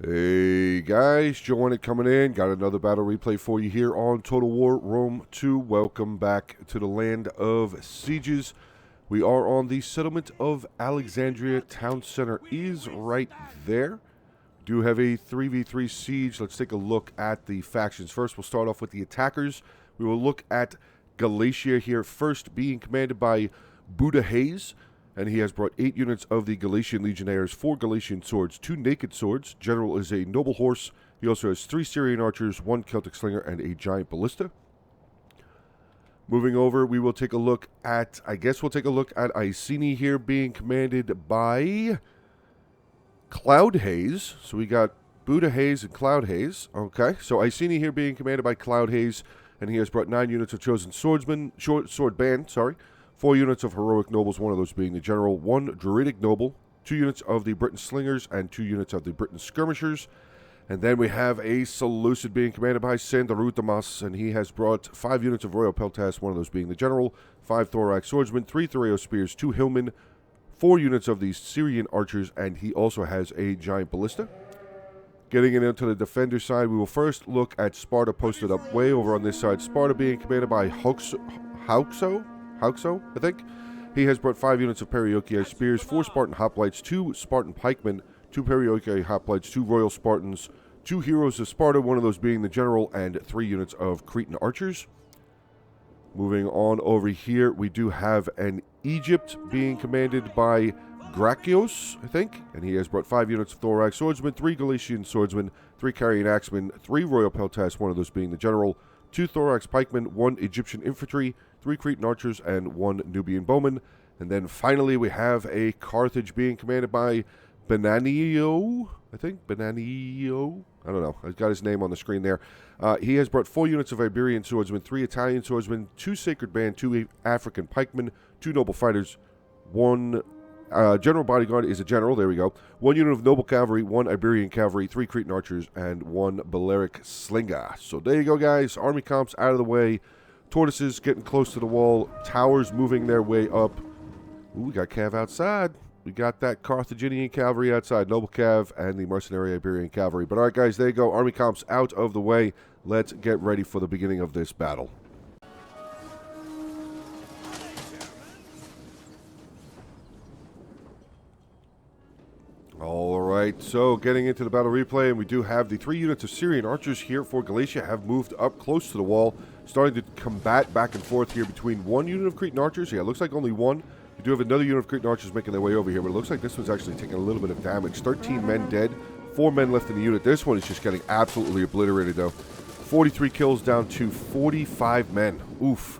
Hey guys, JoeOnit coming in. Got another battle replay for you here on Total War Rome 2. Welcome back to the land of sieges. We are on the settlement of Alexandria. Town center is right there. Do have a 3v3 siege. Let's take a look at the factions. First, we'll start off with the attackers. We will look at Galatia here first, being commanded by BRUTALITY. And he has brought 8 units of the Galatian Legionnaires, 4 Galatian swords, 2 naked swords. General is a noble horse. He also has 3 Syrian archers, 1 Celtic slinger, and a giant ballista. Moving over, we will take a look at, Iceni here, being commanded by Cloud Haze. So we got Buddha Haze and Cloud Haze. Okay, so Iceni here being commanded by Cloud Haze, and he has brought 9 units of chosen swordsmen, sword band, 4 units of heroic nobles, one of those being the general, 1 druidic noble, 2 units of the Briton slingers, and 2 units of the Briton skirmishers. And then we have a Seleucid being commanded by Sandarutamas, and he has brought 5 units of royal peltas, one of those being the general, 5 thorax swordsmen, 3 thoreo spears, 2 hillmen, 4 units of the Syrian archers, and he also has a giant ballista. Getting it into the defender side, we will first look at Sparta posted up way over on this side. Sparta being commanded by Hauxo, I think. He has brought 5 units of Perioeci spears, 4 Spartan hoplites, 2 Spartan pikemen, 2 Perioeci hoplites, 2 royal Spartans, 2 heroes of Sparta, one of those being the general, and 3 units of Cretan archers. Moving on over here, we do have an Egypt being commanded by Gracios, I think, and he has brought 5 units of thorax swordsmen, 3 Galatian swordsmen, 3 Carian axemen, 3 royal peltas, one of those being the general, 2 thorax pikemen, 1 Egyptian infantry, 3 Cretan archers, and 1 Nubian bowman. And then finally we have a Carthage being commanded by Benanio, I think, Benanio, I don't know, I've got his name on the screen there. He has brought 4 units of Iberian swordsmen, 3 Italian swordsmen, 2 sacred band, 2 African pikemen, 2 noble fighters, 1 general bodyguard is a general, there we go, 1 unit of noble cavalry, 1 Iberian cavalry, 3 Cretan archers, and 1 Balearic slinger. So there you go, guys, army comps out of the way. Tortoises getting close to the wall. Towers moving their way up. Ooh, we got Cav outside. We got that Carthaginian cavalry outside. Noble Cav and the mercenary Iberian cavalry. But all right, guys, there you go. Army comps out of the way. Let's get ready for the beginning of this battle. All right, so getting into the battle replay, and we do have the 3 units of Syrian archers here for Galatia have moved up close to the wall, starting to combat back and forth here between 1 unit of Cretan archers. Yeah, it looks like only 1. We do have another unit of Cretan archers making their way over here, but it looks like this one's actually taking a little bit of damage. 13 men dead, 4 men left in the unit. This one is just getting absolutely obliterated, though. 43 kills down to 45 men. Oof.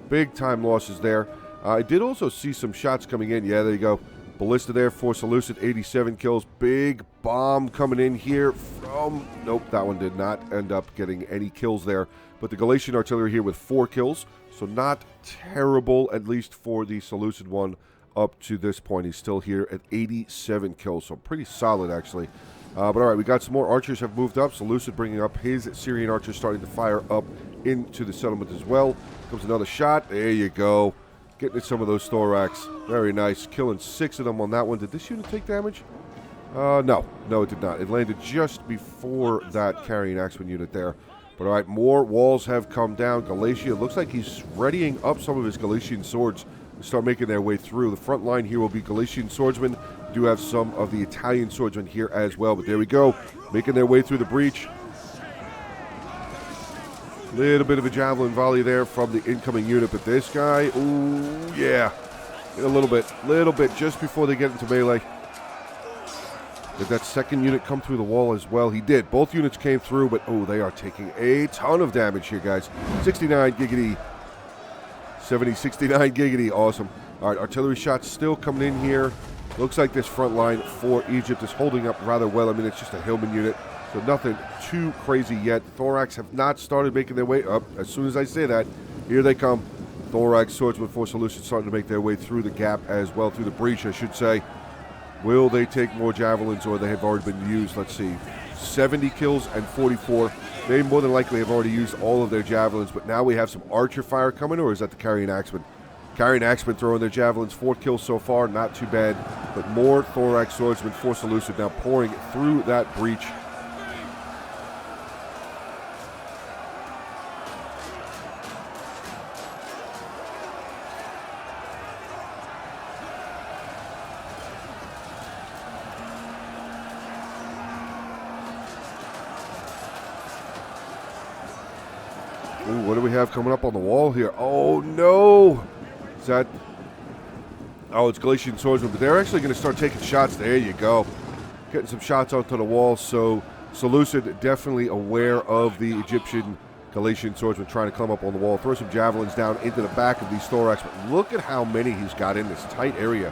Big time losses there. I did also see some shots coming in. Yeah, there you go. Ballista there for Seleucid, 87 kills. Big bomb coming in here from... Nope, that one did not end up getting any kills there. But the Galatian artillery here with 4 kills. So not terrible, at least for the Seleucid one up to this point. He's still here at 87 kills. So pretty solid, actually. But all right, we got some more archers have moved up. Seleucid bringing up his Syrian archers, starting to fire up into the settlement as well. Comes another shot. There you go. Getting at some of those thorax. Very nice. Killing 6 of them on that one. Did this unit take damage? No, it did not. It landed just before that Carian axeman unit there. But all right, more walls have come down. Galatia, looks like he's readying up some of his Galatian swords to start making their way through. The front line here will be Galatian swordsmen. We do have some of the Italian swordsmen here as well. But there we go, making their way through the breach. Little bit of a javelin volley there from the incoming unit, but this guy, ooh, yeah, a little bit, just before they get into melee. Did that second unit come through the wall as well? He did. Both units came through, but oh, they are taking a ton of damage here, guys. 69 giggity, 70, 69 giggity, awesome. All right, artillery shots still coming in here. Looks like this front line for Egypt is holding up rather well. I mean, it's just a hillman unit. So nothing too crazy yet. Thorax have not started making their way up. As soon as I say that, here they come. Thorax swordsmen for Seleucid starting to make their way through the gap as well, through the breach, I should say. Will they take more javelins, or they have already been used? Let's see. 70 kills and 44. They more than likely have already used all of their javelins, but now we have some archer fire coming, or is that the Carian axemen? Carian axemen throwing their javelins. 4 kills so far, not too bad. But more thorax swordsmen for Seleucid now pouring through that breach. Ooh, what do we have coming up on the wall here? Oh, no. Is that... Oh, it's Galatian swordsmen, but they're actually going to start taking shots. There you go. Getting some shots onto the wall, so Seleucid definitely aware of the Egyptian Galatian swordsman trying to come up on the wall. Throw some javelins down into the back of these thorax, but look at how many he's got in this tight area.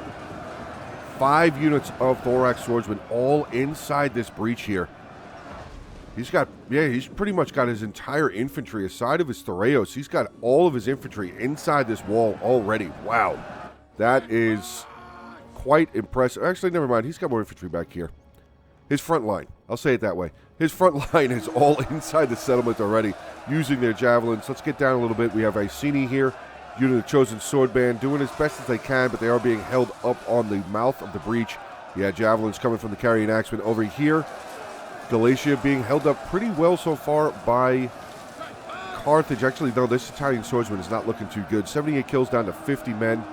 5 units of thorax swordsmen all inside this breach here. He's got, yeah, he's pretty much got his entire infantry aside of his Thoreos. He's got all of his infantry inside this wall already. Wow. That is quite impressive. Actually, never mind. He's got more infantry back here. His front line. I'll say it that way. His front line is all inside the settlement already, using their javelins. Let's get down a little bit. We have Iceni here, unit of Chosen Sword Band, doing as best as they can, but they are being held up on the mouth of the breach. Yeah, javelins coming from the carrying axemen over here. Galatia being held up pretty well so far by Carthage. Actually, though, this Italian swordsman is not looking too good. 78 kills down to 50 men.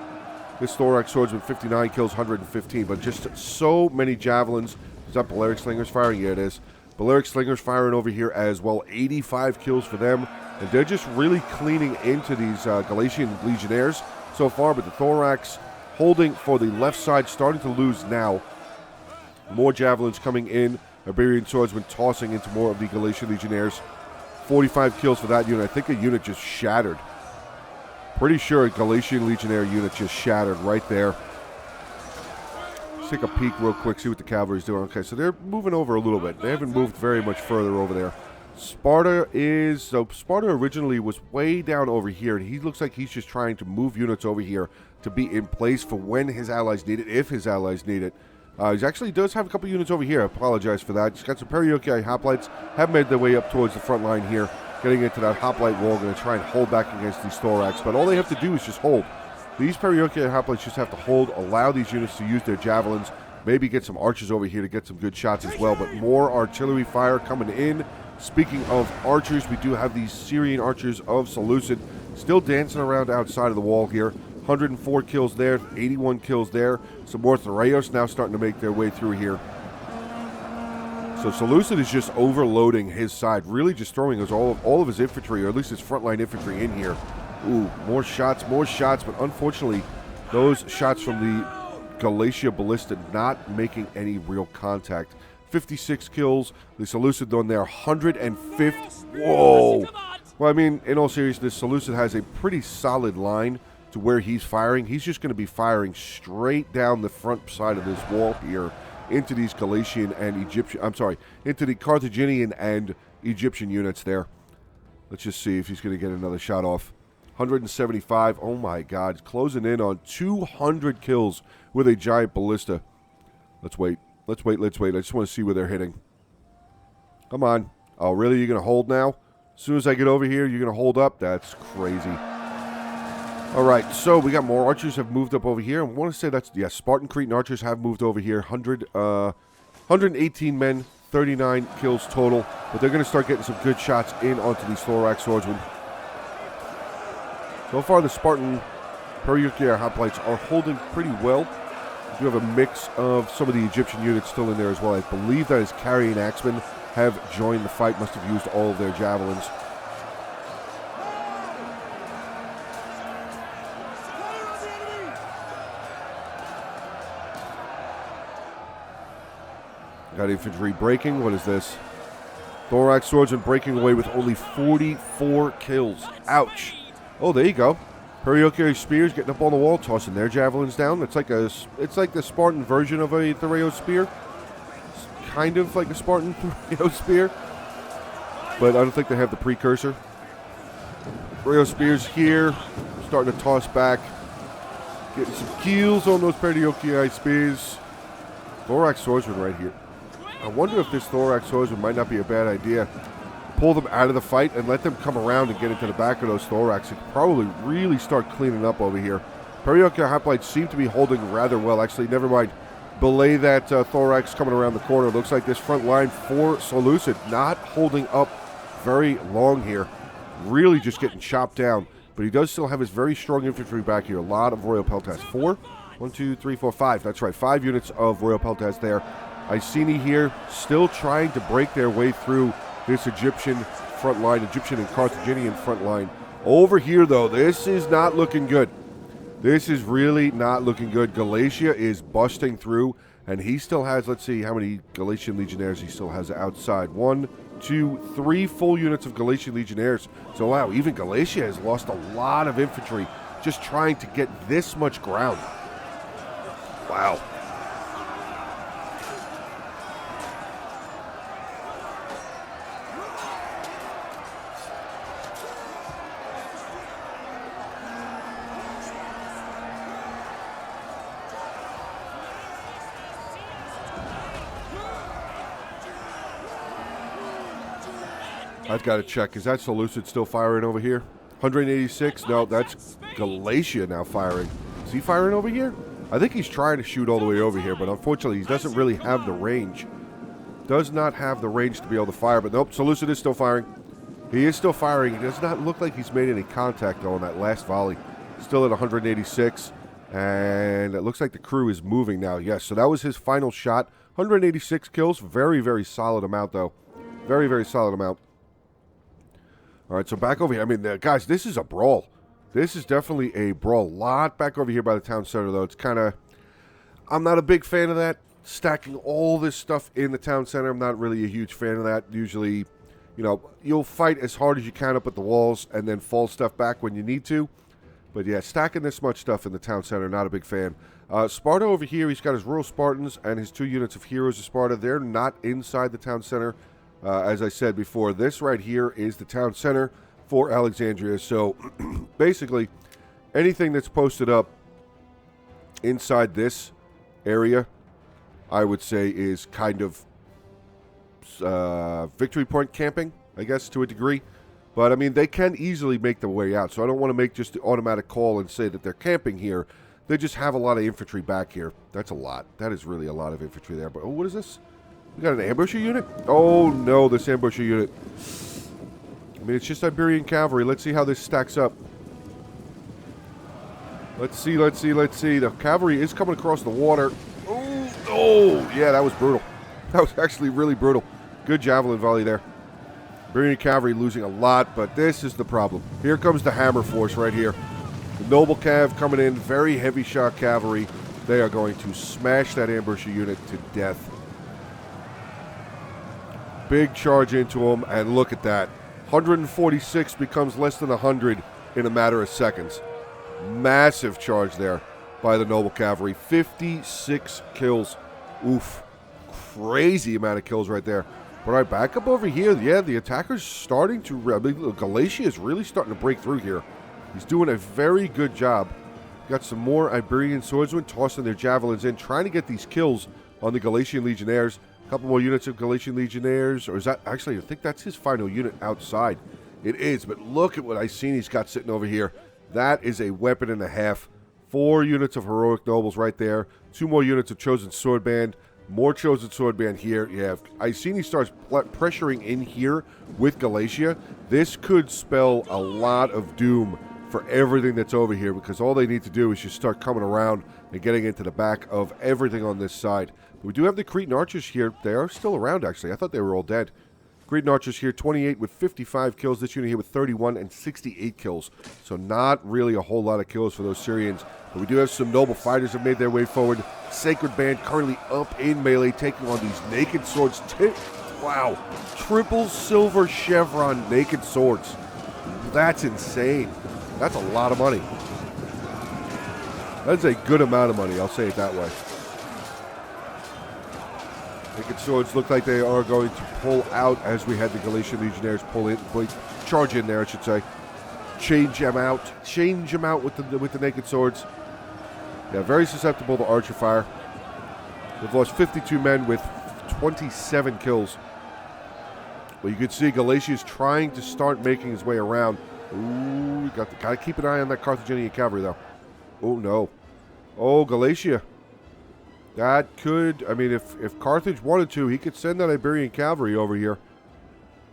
This thorax swordsman, 59 kills, 115. But just so many javelins. Is that Balearic Slingers firing? Yeah, it is. Balearic Slingers firing over here as well. 85 kills for them. And they're just really cleaning into these Galatian legionnaires so far. But the thorax holding for the left side, starting to lose now. More javelins coming in. Iberian swordsman tossing into more of the Galatian legionnaires. 45 kills for that unit. I think a unit just shattered. Pretty sure a Galatian legionnaire unit just shattered right there. Let's take a peek real quick, see what the cavalry's doing. Okay, so they're moving over a little bit. They haven't moved very much further over there. Sparta is... So Sparta originally was way down over here, and he looks like he's just trying to move units over here to be in place for when his allies need it, if his allies need it. He actually does have a couple units over here. I apologize for that. He's got some Perioci hoplites. Have made their way up towards the front line here. Getting into that hoplite wall. Going to try and hold back against these thorax. But all they have to do is just hold. These Perioci hoplites just have to hold. Allow these units to use their javelins. Maybe get some archers over here to get some good shots as well. But more artillery fire coming in. Speaking of archers, we do have these Syrian archers of Seleucid still dancing around outside of the wall here. 104 kills there, 81 kills there. Some more Thoreos now starting to make their way through here. So Seleucid is just overloading his side, really just throwing his all of his infantry, or at least his frontline infantry in here. Ooh, more shots, but unfortunately, those shots from the Galatia Ballista not making any real contact. 56 kills, the Seleucid on there, 150. Whoa! Well, I mean, in all seriousness, Seleucid has a pretty solid line to where he's firing. He's just going to be firing straight down the front side of this wall here into these Galatian and Egyptian, into the Carthaginian and Egyptian units there. Let's just see if he's going to get another shot off. 175. Oh my God. Closing in on 200 kills with a giant ballista. Let's wait. I just want to see where they're hitting. Come on. Oh, really? You're going to hold now? As soon as I get over here, you're going to hold up? That's crazy. All right, so we got more archers have moved up over here. I want to say that's, yeah, Spartan Cretan archers have moved over here. 118 men, 39 kills total. But they're going to start getting some good shots in onto these thorax swordsmen. So far, the Spartan Perioci hoplites are holding pretty well. We do have a mix of some of the Egyptian units still in there as well. I believe that his carrying axemen have joined the fight, must have used all of their javelins. Got infantry breaking. What is this? Thorax swordsman breaking away with only 44 kills. Ouch. Oh, there you go. Perioci spears getting up on the wall, tossing their javelins down. It's like the Spartan version of a Thoreo spear. It's kind of like a Spartan Thoreo spear, but I don't think they have the precursor. Thoreo spears here, starting to toss back, getting some kills on those Perioci spears. Thorax swordsman right here. I wonder if this thorax swordsman might not be a bad idea. Pull them out of the fight and let them come around and get into the back of those thorax. It could probably really start cleaning up over here. Perioci hoplites seem to be holding rather well. Actually, never mind. Belay that thorax coming around the corner. Looks like this front line for Seleucid not holding up very long here. Really just getting chopped down. But he does still have his very strong infantry back here. A lot of Royal Peltas. 4? 1, 2, 3, 4, 5. That's right. 5 units of Royal Peltas there. Iceni here still trying to break their way through this Egyptian front line, Egyptian and Carthaginian front line. Over here, though, this is not looking good. This is really not looking good. Galatia is busting through, and he still has, let's see how many Galatian Legionnaires he still has outside. 1, 2, 3 full units of Galatian Legionnaires. So, wow, even Galatia has lost a lot of infantry just trying to get this much ground. Wow. I've got to check. Is that Seleucid still firing over here? 186? No, that's Galatia now firing. Is he firing over here? I think he's trying to shoot all the way over here, but unfortunately he doesn't really have the range. Does not have the range to be able to fire, but nope, Seleucid is still firing. He is still firing. He does not look like he's made any contact, though, on that last volley. Still at 186, and it looks like the crew is moving now. Yes, so that was his final shot. 186 kills. Very, very solid amount, though. Very, very solid amount. All right, so back over here. I mean, guys, this is a brawl. This is definitely a brawl. Lot back over here by the town center, though. It's kind of... I'm not a big fan of that. Stacking all this stuff in the town center. I'm not really a huge fan of that. Usually, you know, you'll fight as hard as you can up at the walls and then fall stuff back when you need to. But, yeah, stacking this much stuff in the town center, not a big fan. Sparta over here, he's got his Rural Spartans and his 2 units of Heroes of Sparta. They're not inside the town center. As I said before, this right here is the town center for Alexandria. So, basically, anything that's posted up inside this area, I would say, is kind of victory point camping, I guess, to a degree. But, I mean, they can easily make their way out. So, I don't want to make just the automatic call and say that they're camping here. They just have a lot of infantry back here. That's a lot. That is really a lot of infantry there. But, oh, what is this? We got an ambusher unit? Oh, no, this ambusher unit. I mean, it's just Iberian cavalry. Let's see how this stacks up. Let's see. The cavalry is coming across the water. Oh, yeah, that was brutal. That was actually really brutal. Good javelin volley there. Iberian cavalry losing a lot, but this is the problem. Here comes the hammer force right here. The noble cav coming in, very heavy shot cavalry. They are going to smash that ambusher unit to death. Big charge into them, and look at that. 146 becomes less than 100 in a matter of seconds. Massive charge there by the noble cavalry. 56 kills. Oof. Crazy amount of kills right there. But all right, back up over here. Yeah, the attacker's starting to... Galatia is really starting to break through here. He's doing a very good job. Got some more Iberian swordsmen tossing their javelins in, trying to get these kills on the Galatian Legionnaires. Couple more units of Galatian Legionnaires, or is that actually, I think that's his final unit outside. It is, but look at what Icini's got sitting over here. That is a weapon and a half. 4 units of Heroic Nobles right there. 2 more units of Chosen Sword Band. More Chosen Sword Band here. Yeah, if Icini starts pressuring in here with Galatia, this could spell a lot of doom for everything that's over here, because all they need to do is just start coming around and getting into the back of everything on this side. We do have the Cretan Archers here. They are still around, actually. I thought they were all dead. Cretan Archers here, 28 with 55 kills. This unit here with 31 and 68 kills. So not really a whole lot of kills for those Syrians. But we do have some noble fighters that have made their way forward. Sacred Band currently up in melee, taking on these naked swords. Wow. Triple silver chevron naked swords. That's insane. That's a lot of money. That's a good amount of money, I'll say it that way. Naked swords look like they are going to pull out as we had the Galatian Legionnaires charge in there, I should say. Change them out with the naked swords. Yeah, very susceptible to archer fire. They've lost 52 men with 27 kills. Well, you can see Galatia is trying to start making his way around. Ooh, got to keep an eye on that Carthaginian cavalry, though. Oh, no. Oh, Galatia. That could... I mean, if Carthage wanted to, he could send that Iberian cavalry over here.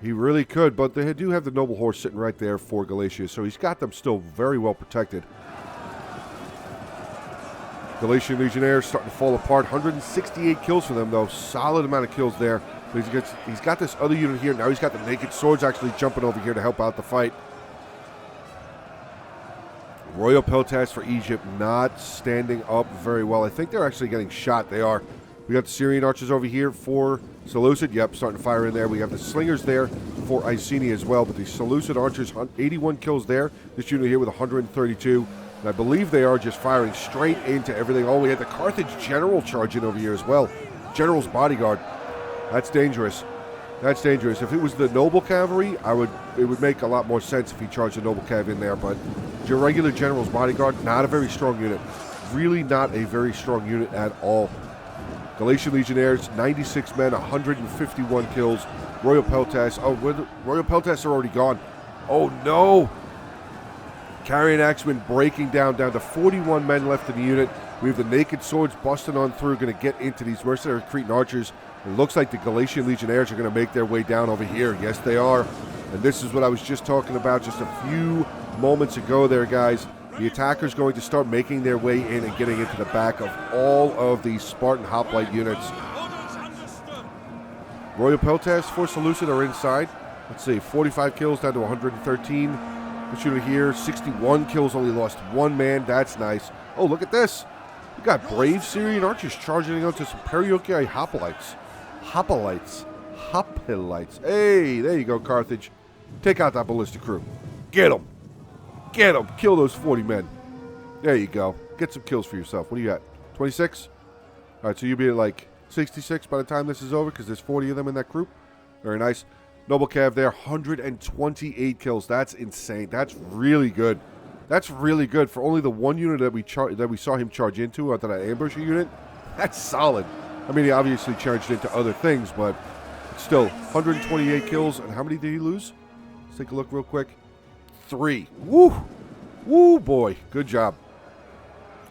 He really could, but they do have the noble horse sitting right there for Galatia, so he's got them still very well protected. Galatian Legionnaires starting to fall apart. 168 kills for them, though. Solid amount of kills there. But he's got this other unit here. Now he's got the naked swords actually jumping over here to help out the fight. Royal Peltas for Egypt not standing up very well. I think they're actually getting shot. They are. We got the Syrian archers over here for Seleucid. Yep, starting to fire in there. We have the slingers there for Iceni as well. But the Seleucid archers, 81 kills there. This unit here with 132. And I believe they are just firing straight into everything. Oh, we had the Carthage general charging over here as well. General's bodyguard. That's dangerous. That's dangerous. If it was the noble cavalry, it would make a lot more sense if he charged the noble cav in there. But your regular general's bodyguard, not a very strong unit. Really not a very strong unit at all. Galatian Legionnaires, 96 men, 151 kills. Royal Peltas. Oh, Royal Peltas are already gone. Oh, no. Carrion Axemen breaking down to 41 men left in the unit. We have the naked swords busting on through, going to get into these mercenary Cretan archers. It looks like the Galatian Legionnaires are going to make their way down over here. Yes, they are. And this is what I was just talking about just a few moments ago there, guys. The attackers going to start making their way in and getting into the back of all of these Spartan hoplite units. Royal Peltas for Seleucid are inside. Let's see, 45 kills down to 113. This unit here, 61 kills, only lost one man. That's nice. Oh, look at this. We got brave Syrian archers charging out to some Perioci hoplites. Hoplites. Hey, there you go, Carthage. Take out that ballistic crew. Get them. Get them. Kill those 40 men. There you go. Get some kills for yourself. What do you got? 26? All right, so you'll be at like 66 by the time this is over because there's 40 of them in that group. Very nice. Noble Cav there, 128 kills. That's insane. That's really good. That's really good for only the one unit that we saw him charge into, that ambusher unit. That's solid. I mean, he obviously charged into other things, but still, 128 kills. And how many did he lose? Let's take a look real quick. 3. Woo! Woo, boy. Good job.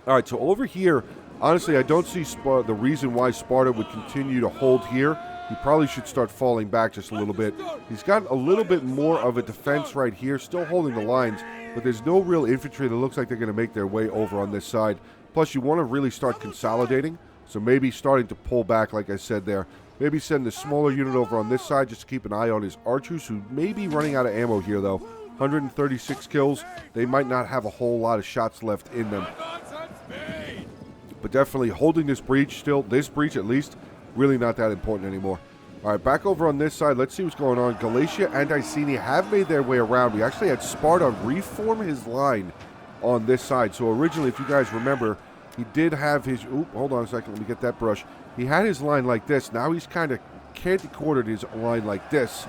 All right, so over here, honestly, I don't see the reason why Sparta would continue to hold here. He probably should start falling back just a little bit. He's got a little bit more of a defense right here, still holding the lines, but there's no real infantry that looks like they're going to make their way over on this side. Plus, you want to really start consolidating, so maybe starting to pull back, like I said there. Maybe send the smaller unit over on this side just to keep an eye on his archers, who may be running out of ammo here, though. 136 kills. They might not have a whole lot of shots left in them. But definitely holding this breach still, this breach at least, really not that important anymore. All right, back over on this side. Let's see what's going on. Galatia and Iceni have made their way around. We actually had Sparta reform his line on this side. So originally, if you guys remember, he did have his... Oop, hold on a second. Let me get that brush. He had his line like this. Now he's kind of candy-quartered his line like this.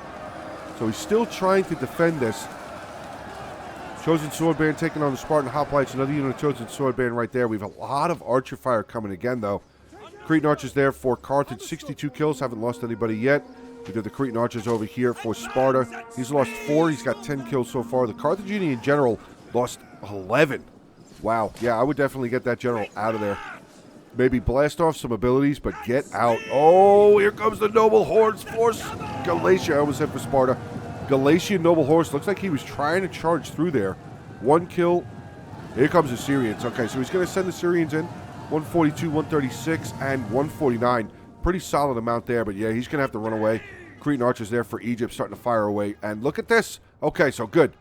So he's still trying to defend this. Chosen Sword Band taking on the Spartan Hoplites. Another unit of Chosen Sword Band right there. We have a lot of archer fire coming again, though. Cretan archers there for Carthage, 62 kills, haven't lost anybody yet. We got the Cretan archers over here for Sparta. He's lost 4, he's got 10 kills so far. The Carthaginian general lost 11. Wow, yeah, I would definitely get that general out of there. Maybe blast off some abilities, but get out. Oh, here comes the Noble Horse Force. Galatia, I almost said for Sparta. Galatian Noble Horse, looks like he was trying to charge through there. 1 kill. Here comes the Syrians. Okay, so he's going to send the Syrians in. 142, 136, and 149. Pretty solid amount there, but yeah, he's going to have to run away. Cretan archers there for Egypt starting to fire away. And look at this. Okay, so good.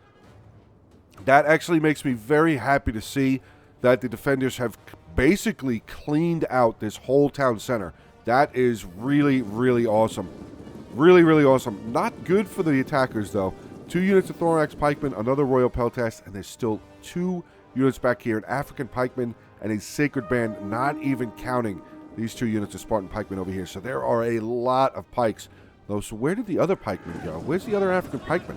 That actually makes me very happy to see that the defenders have basically cleaned out this whole town center. That is really, really awesome. Really, really awesome. Not good for the attackers, though. 2 units of Thorax Pikemen, another Royal Peltas, and there's still 2 units back here, an African Pikeman and a Sacred Band, not even counting these 2 units of Spartan Pikemen over here. So there are a lot of pikes. Though, so where did the other Pikemen go? Where's the other African Pikeman?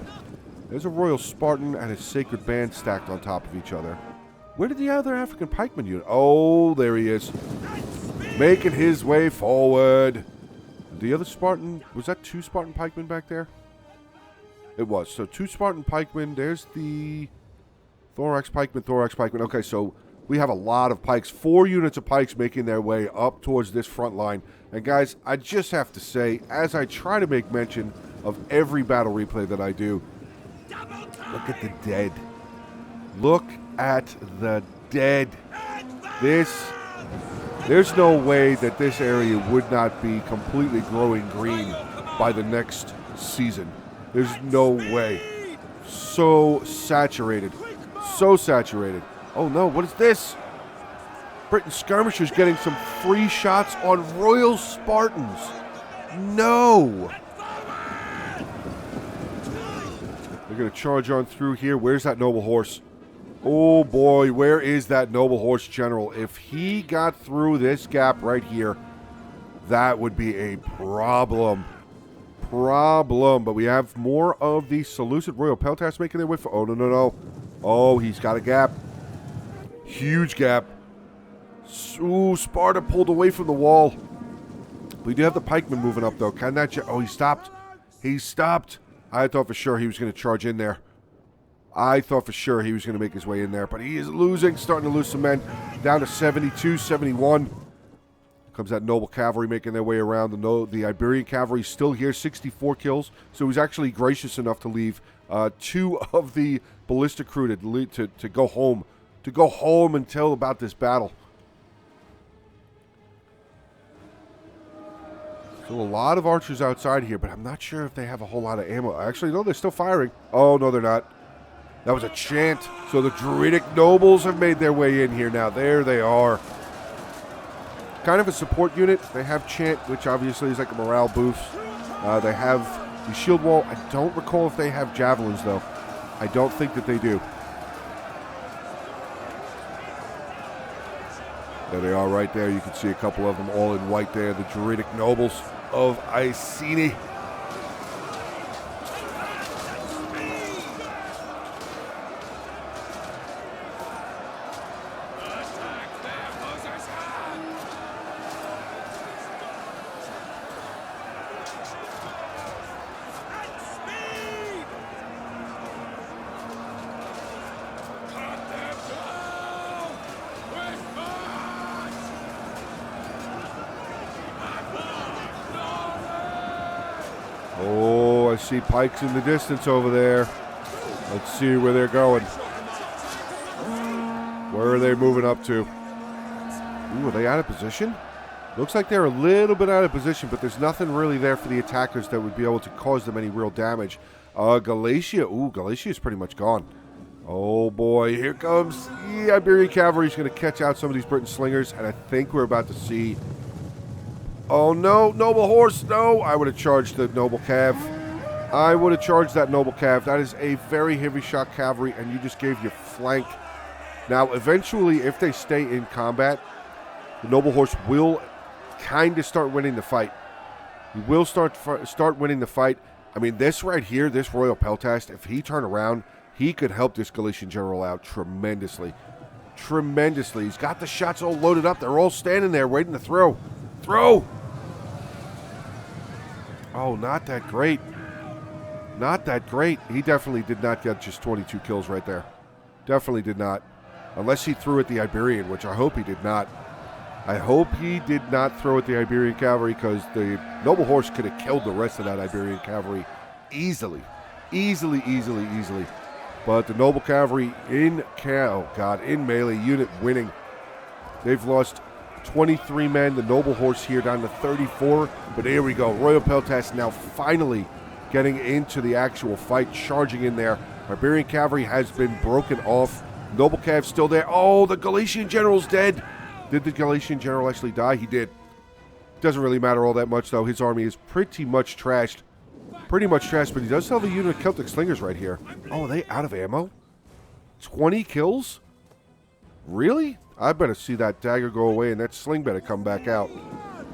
There's a Royal Spartan and a Sacred Band stacked on top of each other. Where did the other African Pikeman unit? Oh, there he is. Making his way forward. The other Spartan, was that 2 Spartan Pikemen back there? It was. So 2 Spartan Pikemen. There's the Thorax Pikeman. Okay, so we have a lot of pikes. 4 units of pikes making their way up towards this front line. And guys, I just have to say, as I try to make mention of every battle replay that I do, look at the dead. Look at the dead. There's no way that this area would not be completely glowing green by the next season. There's no way. So saturated. So saturated. Oh no, what is this? Britain Skirmishers getting some free shots on Royal Spartans. No. They're going to charge on through here. Where's that noble horse? Oh boy, where is that noble horse general? If he got through this gap right here, that would be a problem. But we have more of the Seleucid Royal Peltas making their way for... Oh, no. Oh, he's got a gap. Huge gap. Ooh, Sparta pulled away from the wall. We do have the pikemen moving up, though. Can that... Oh, he stopped. He stopped. I thought for sure he was going to charge in there. I thought for sure he was going to make his way in there. But he is losing, starting to lose some men. Down to 72, 71. Comes that noble cavalry making their way around. The Iberian cavalry still here, 64 kills. So he's actually gracious enough to leave 2 of the ballistic crew to go home. To go home and tell about this battle. Still a lot of archers outside here, but I'm not sure if they have a whole lot of ammo. Actually, no, they're still firing. Oh, no, they're not. That was a chant. So the Druidic nobles have made their way in here now. There they are. Kind of a support unit. They have chant, which obviously is like a morale boost. They have the shield wall. I don't recall if they have javelins, though. I don't think that they do. There they are right there. You can see a couple of them all in white there. The Druidic nobles of Iceni. Oh, I see pikes in the distance over there. Let's see where they're going. Where are they moving up to? Ooh, are they out of position? Looks like they're a little bit out of position, but there's nothing really there for the attackers that would be able to cause them any real damage. Galatia. Ooh, Galatia is pretty much gone. Oh boy, here comes the Iberian cavalry. Is going to catch out some of these Britain slingers, and I think we're about to see... Oh no, noble horse, no! I would have charged the noble cav. I would have charged that noble cav. That is a very heavy shot cavalry, and you just gave your flank. Now, eventually, if they stay in combat, the noble horse will kind of start winning the fight. He will start winning the fight. I mean, this right here, this Royal Peltast, if he turned around, he could help this Galician general out tremendously. Tremendously. He's got the shots all loaded up. They're all standing there waiting to throw. Throw! Oh, not that great. Not that great. He definitely did not get just 22 kills right there. Definitely did not. Unless he threw at the Iberian, which I hope he did not. I hope he did not throw at the Iberian cavalry, because the noble horse could have killed the rest of that Iberian cavalry easily. Easily. But the noble cavalry in melee unit winning. They've lost 23 men. The noble horse here down to 34. But here we go. Royal Peltas now finally getting into the actual fight, charging in there. Iberian cavalry has been broken off. Noble cav still there. Oh, the Galician general's dead. Did the Galician general actually die? He did. Doesn't really matter all that much, though. His army is pretty much trashed. But he does have a unit of Celtic slingers right here. Oh, are they out of ammo? 20 kills? Really? I better see that dagger go away and that sling better come back out.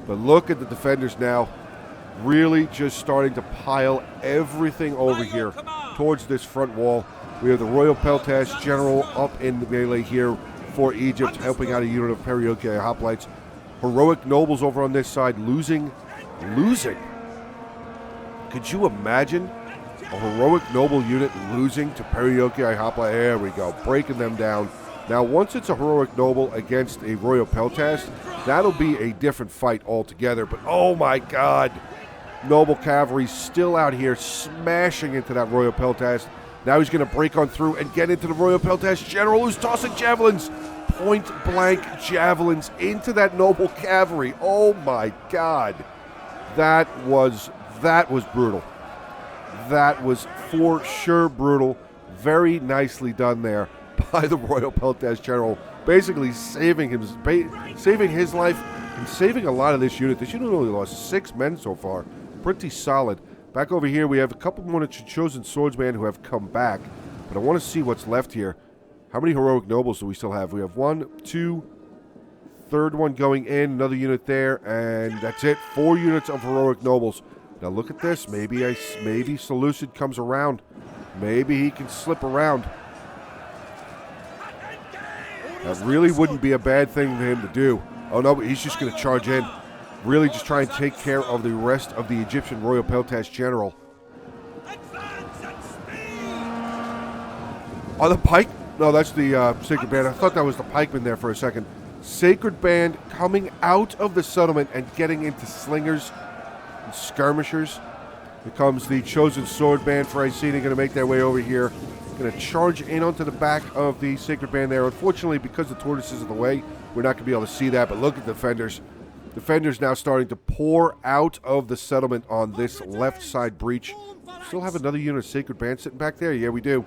But look at the defenders now. Really just starting to pile everything over here towards this front wall. We have the Royal Peltas general up in the melee here for Egypt, helping out a unit of Periokia hoplites. Heroic nobles over on this side losing. Could you imagine a heroic noble unit losing to Periokia hoplite? There we go, breaking them down. Now, once it's a heroic noble against a Royal Peltas, that'll be a different fight altogether. But oh my God, noble cavalry still out here smashing into that Royal Peltas. Now he's going to break on through and get into the Royal Peltas general, who's tossing javelins. Point blank javelins into that noble cavalry. Oh my God. That was That was brutal. That was for sure brutal. Very nicely done there by the Royal Peltas General. Basically saving his life and saving a lot of this unit. This unit only lost 6 men so far. Pretty solid. Back over here, we have a couple more chosen swordsmen who have come back. But I want to see what's left here. How many heroic nobles do we still have? We have 1, 2, third one going in, another unit there, and that's it. 4 units of heroic nobles. Now look at this. Maybe Seleucid comes around. Maybe he can slip around. That really wouldn't be a bad thing for him to do. Oh no, but he's just going to charge in. Really just try and take care of the rest of the Egyptian Royal Peltas General. Oh, the pike? No, that's the Sacred Band. I thought that was the pikeman there for a second. Sacred Band coming out of the settlement and getting into slingers and skirmishers. Here comes the chosen sword band for Iceni, going to make their way over here. Going to charge in onto the back of the Sacred Band there. Unfortunately, because the tortoise is in the way, we're not going to be able to see that. But look at the defenders. Defenders now starting to pour out of the settlement on this left side breach. Still have another unit of Sacred Band sitting back there? Yeah, we do.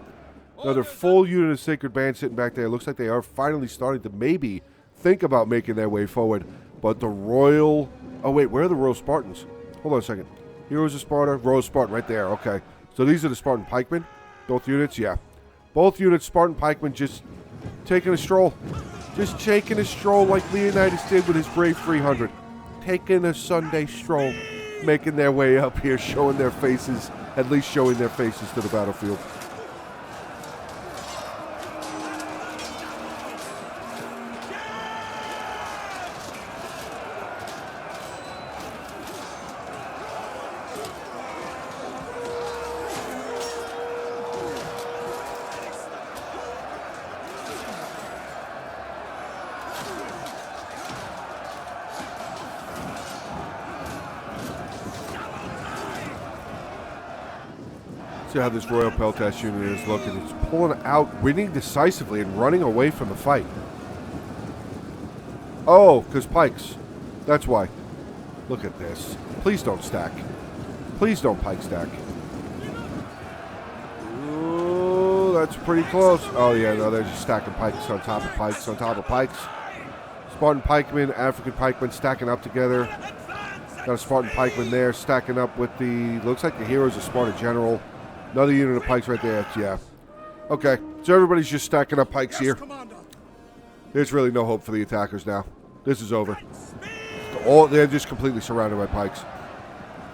Another full unit of Sacred Band sitting back there. Looks like they are finally starting to maybe think about making their way forward. But the Royal... Oh, wait, where are the Royal Spartans? Hold on a second. Heroes of Sparta, Royal Spartan right there. Okay. So these are the Spartan pikemen. Both units, yeah. Both units, Spartan pikemen, just taking a stroll. Just taking a stroll like Leonidas did with his Brave 300. Taking a Sunday stroll. Making their way up here, showing their faces. At least showing their faces to the battlefield. See how this Royal Peltas unit is looking. It's pulling out, winning decisively, and running away from the fight. Oh, because pikes. That's why. Look at this. Please don't stack. Please don't pike stack. Ooh, that's pretty close. Oh, yeah, no, they're just stacking pikes on top of pikes on top of pikes. Spartan pikemen, African pikemen stacking up together. Got a Spartan pikeman there stacking up with the, looks like the heroes of Sparta General. Another unit of pikes right there. Yeah. Okay. So everybody's just stacking up pikes here. There's really no hope for the attackers now. This is over. They're just completely surrounded by pikes.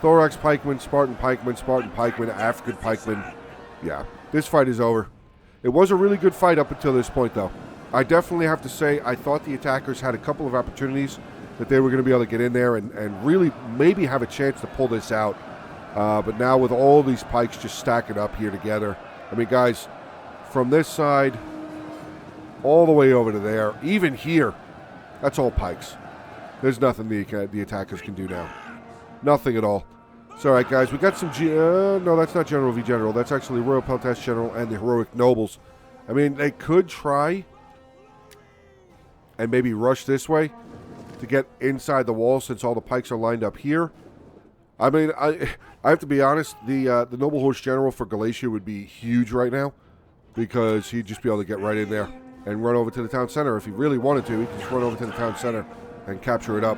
Thorax pikemen, Spartan pikemen, African pikemen. Yeah. This fight is over. It was a really good fight up until this point, though. I definitely have to say I thought the attackers had a couple of opportunities that they were going to be able to get in there and really maybe have a chance to pull this out. But now with all these pikes just stacking up here together, I mean, guys, from this side all the way over to there, even here, that's all pikes. There's nothing the attackers can do now. Nothing at all. It's all right, guys. We got some... no, that's not General v. General. That's actually Royal Peltas General and the Heroic Nobles. I mean, they could try and maybe rush this way to get inside the wall since all the pikes are lined up here. I mean, I have to be honest, the Noble Horse General for Galatia would be huge right now because he'd just be able to get right in there and run over to the town center. If he really wanted to, he could just run over to the town center and capture it up.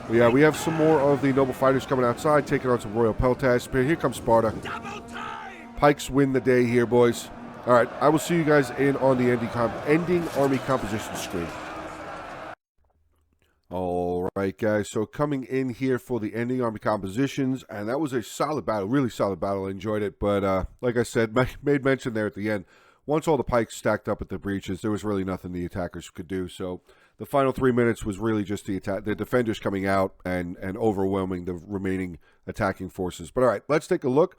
But yeah, we have some more of the Noble Fighters coming outside, taking on some Royal Peltas. Here comes Sparta. Pikes win the day here, boys. All right, I will see you guys in on the ending army composition screen. All right, guys, so coming in here for the ending army compositions, and that was a solid battle, really solid battle. I enjoyed it, but like I said, made mention there at the end, once all the pikes stacked up at the breaches, there was really nothing the attackers could do. So the final 3 minutes was really just the defenders coming out and overwhelming the remaining attacking forces. But all right, let's take a look.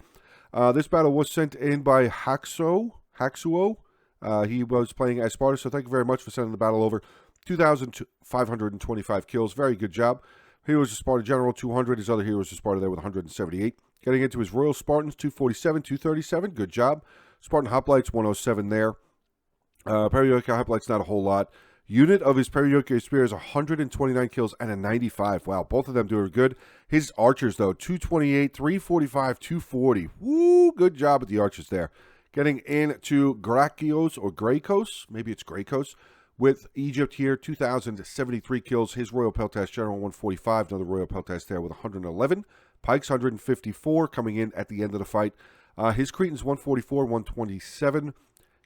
This battle was sent in by Haxuo. He was playing as Sparta, so thank you very much for sending the battle over. 2,525 kills. Very good job. Heroes of Sparta General, 200. His other heroes of Sparta there with 178. Getting into his Royal Spartans, 247, 237. Good job. Spartan Hoplites, 107 there. Periodic Hoplites, not a whole lot. Unit of his Perioke Spear is 129 kills and a 95. Wow, both of them doing good. His archers, though, 228, 345, 240. Woo, good job with the archers there. Getting into Grakios or Graykos, maybe it's Graykos, with Egypt here, 2,073 kills. His Royal Peltas General, 145. Another Royal Peltas there with 111. Pikes, 154, coming in at the end of the fight. His Cretans, 144, 127.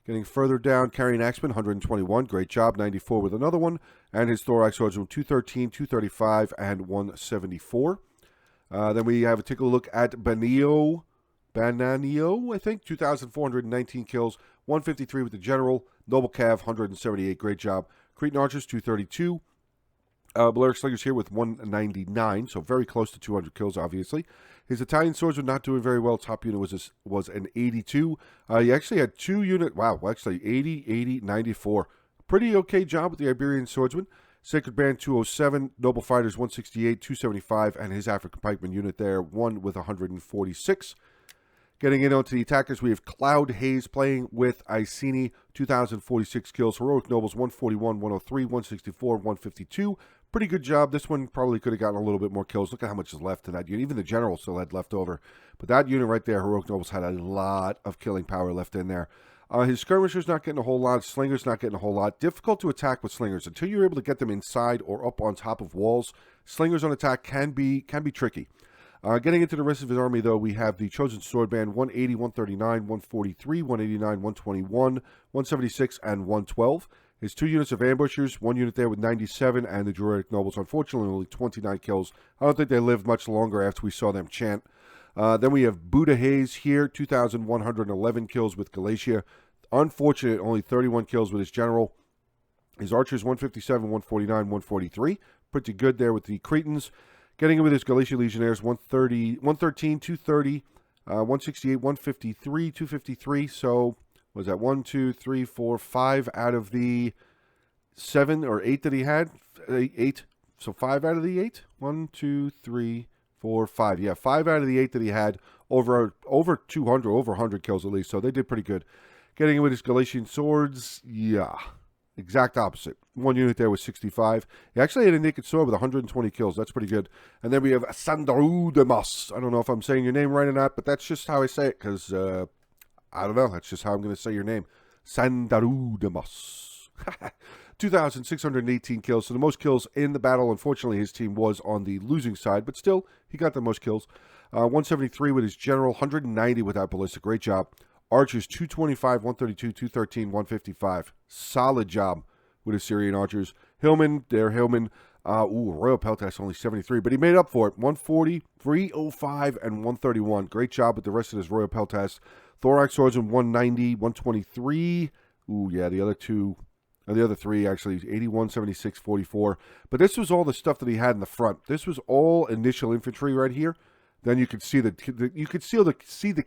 Getting further down, carrying Axeman, 121. Great job, 94 with another one. And his Thorax Swordsman, 213, 235, and 174. Then we have take a look at Bananio, I think, 2,419 kills, 153 with the General. Noble Cav, 178. Great job. Cretan Archers, 232. Balearic Slingers here with 199, so very close to 200 kills, obviously. His Italian swords were not doing very well. Top unit was an 82. He actually had 2 unit. Wow, actually 80, 80, 94. Pretty okay job with the Iberian Swordsman. Sacred Band 207, Noble Fighters 168, 275, and his African Pikeman unit there, 1 with 146. Getting in onto the attackers, we have Cloud Haze playing with Iceni, 2,046 kills. Heroic Nobles 141, 103, 164, 152. Pretty good job. This one probably could have gotten a little bit more kills. Look at how much is left in that unit. Even the General still had left over. But that unit right there, Heroic Nobles, had a lot of killing power left in there. His Skirmishers not getting a whole lot. Slingers not getting a whole lot. Difficult to attack with Slingers. Until you're able to get them inside or up on top of walls, Slingers on attack can be tricky. Getting into the rest of his army, though, we have the Chosen Sword Band, 180, 139, 143, 189, 121, 176, and 112. His 2 units of Ambushers, 1 unit there with 97, and the Druidic Nobles, unfortunately, only 29 kills. I don't think they lived much longer after we saw them chant. Then we have Buddha Haze here, 2,111 kills with Galatia. Unfortunate, only 31 kills with his General. His Archers, 157, 149, 143. Pretty good there with the Cretans. Getting in with his Galatia Legionnaires, 113, 230, 168, 153, 253. So, was that 1, 2, 3, 4, 5 out of the 7 or 8 that he had? 8. So 5 out of the 8? 1, 2, 3, 4, 5. Yeah, 5 out of the 8 that he had. Over 200, over 100 kills at least. So they did pretty good. Getting in with his Galatian swords, yeah. Exact opposite. 1 unit there was 65. He actually had a naked sword with 120 kills. That's pretty good. And then we have Sandarudamas. I don't know if I'm saying your name right or not, but that's just how I say it because, I don't know. That's just how I'm going to say your name. Sandarudamas. 2,618 kills. So the most kills in the battle. Unfortunately, his team was on the losing side, but still, he got the most kills. 173 with his General, 190 without Ballista. Great job. Archers, 225, 132, 213, 155. Solid job with his Syrian Archers. Hillman, Royal Peltas only 73, but he made up for it. 140, 305, and 131. Great job with the rest of his Royal Peltas. Thorax Swordsman, 190, 123. Ooh, yeah, the other 3 actually, 81, 76, 44. But this was all the stuff that he had in the front. This was all initial infantry right here. Then you could see the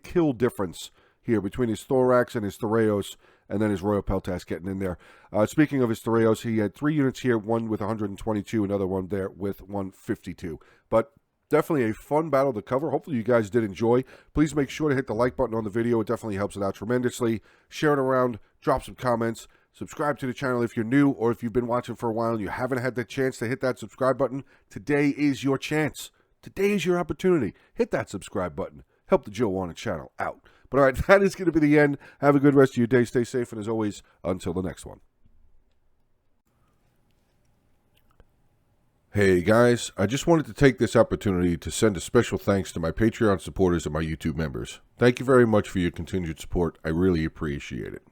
kill difference here between his Thorax and his Thoreos, and then his Royal Peltas getting in there. Speaking of his Thoreos, he had 3 units here, one with 122, another one there with 152. But definitely a fun battle to cover. Hopefully you guys did enjoy. Please make sure to hit the like button on the video. It definitely helps it out tremendously. Share it around, drop some comments, subscribe to the channel if you're new, or if you've been watching for a while and you haven't had the chance to hit that subscribe button, today is your chance. Today is your opportunity. Hit that subscribe button. Help the JoeOnit channel out. But all right, that is going to be the end. Have a good rest of your day. Stay safe, and as always, until the next one. Hey guys, I just wanted to take this opportunity to send a special thanks to my Patreon supporters and my YouTube members. Thank you very much for your continued support. I really appreciate it.